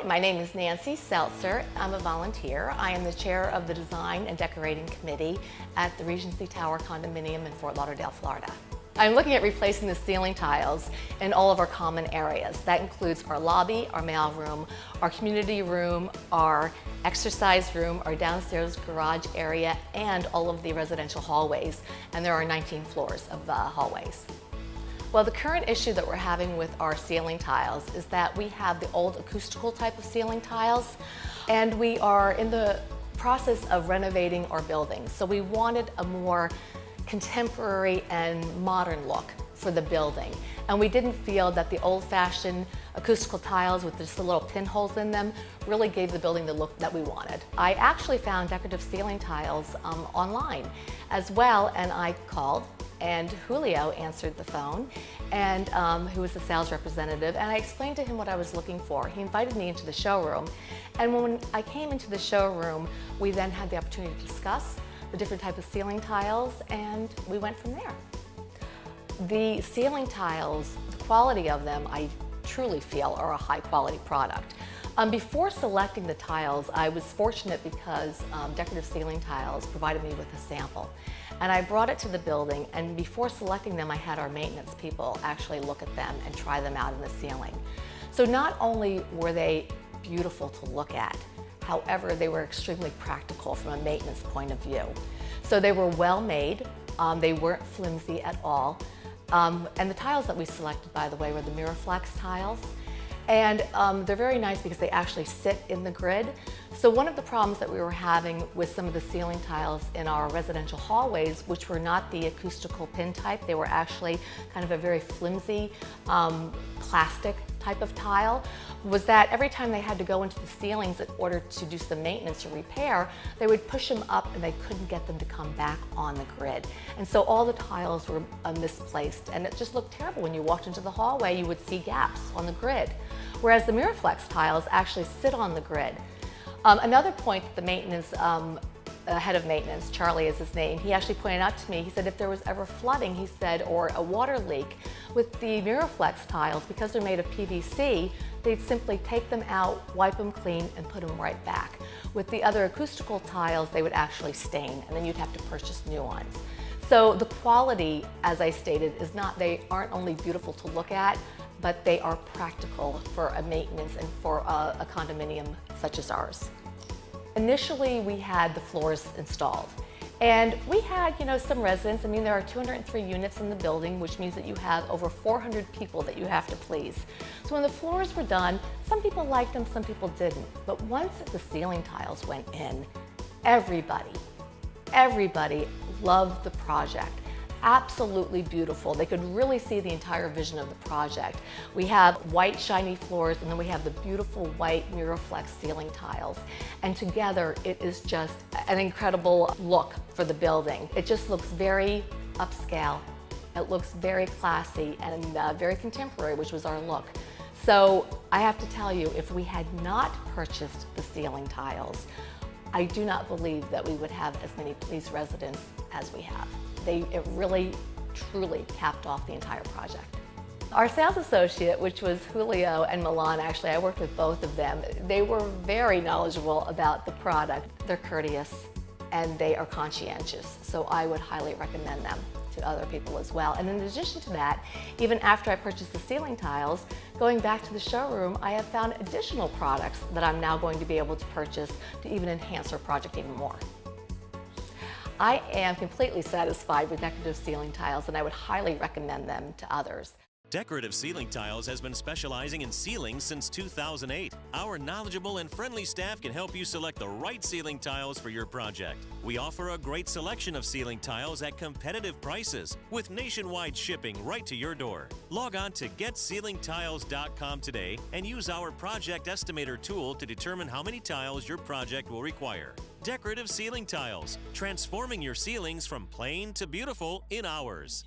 my name is Nancy Seltzer. I'm a volunteer. I am the chair of the Design and Decorating Committee at the Regency Tower Condominium in Fort Lauderdale, Florida. I'm looking at replacing the ceiling tiles in all of our common areas. That includes our lobby, our mail room, our community room, our exercise room, our downstairs garage area, and all of the residential hallways. And there are 19 floors of hallways. Well, the current issue that we're having with our ceiling tiles is that we have the old acoustical type of ceiling tiles, and we are in the process of renovating our buildings. So we wanted a more contemporary and modern look for the building. And we didn't feel that the old-fashioned acoustical tiles with just the little pinholes in them really gave the building the look that we wanted. I actually found decorative ceiling tiles online as well, and I called, and Julio answered the phone, and who was the sales representative, and I explained to him what I was looking for. He invited me into the showroom, and when I came into the showroom, we then had the opportunity to discuss the different types of ceiling tiles, and we went from there. The ceiling tiles, the quality of them, I truly feel are a high quality product. Before selecting the tiles, I was fortunate because Decorative Ceiling Tiles provided me with a sample. And I brought it to the building, and before selecting them, I had our maintenance people actually look at them and try them out in the ceiling. So not only were they beautiful to look at, however, they were extremely practical from a maintenance point of view. So they were well made, they weren't flimsy at all. And the tiles that we selected, by the way, were the Miraflex tiles. And they're very nice because they actually sit in the grid. So one of the problems that we were having with some of the ceiling tiles in our residential hallways, which were not the acoustical pin type, they were actually kind of a very flimsy plastic type of tile, was that every time they had to go into the ceilings in order to do some maintenance or repair, they would push them up and they couldn't get them to come back on the grid. And so all the tiles were misplaced, and it just looked terrible. When you walked into the hallway, you would see gaps on the grid. Whereas the Miraflex tiles actually sit on the grid. Another point that the maintenance head of maintenance, Charlie is his name, he actually pointed out to me, he said if there was ever flooding, he said, or a water leak with the Miraflex tiles, because they're made of PVC, they'd simply take them out, wipe them clean, and put them right back. With the other acoustical tiles, they would actually stain, and then you'd have to purchase new ones. So the quality, as I stated, is not, they aren't only beautiful to look at, but they are practical for a maintenance and for a condominium such as ours. Initially, we had the floors installed, and we had, some residents. I mean, there are 203 units in the building, which means that you have over 400 people that you have to please. So when the floors were done, some people liked them, some people didn't. But once the ceiling tiles went in, everybody loved the project. Absolutely beautiful. They could really see the entire vision of the project. We have white shiny floors, and then we have the beautiful white Miraflex ceiling tiles. And together it is just an incredible look for the building. It just looks very upscale. It looks very classy and very contemporary, which was our look. So I have to tell you, if we had not purchased the ceiling tiles, I do not believe that we would have as many pleased residents as we have. It really, truly capped off the entire project. Our sales associate, which was Julio and Milan, actually, I worked with both of them. They were very knowledgeable about the product. They're courteous and they are conscientious, so I would highly recommend them to other people as well. And in addition to that, even after I purchased the ceiling tiles, going back to the showroom, I have found additional products that I'm now going to be able to purchase to even enhance our project even more. I am completely satisfied with Decorative Ceiling Tiles, and I would highly recommend them to others. Decorative Ceiling Tiles has been specializing in ceilings since 2008. Our knowledgeable and friendly staff can help you select the right ceiling tiles for your project. We offer a great selection of ceiling tiles at competitive prices with nationwide shipping right to your door. Log on to getceilingtiles.com today and use our project estimator tool to determine how many tiles your project will require. Decorative Ceiling Tiles, transforming your ceilings from plain to beautiful in hours.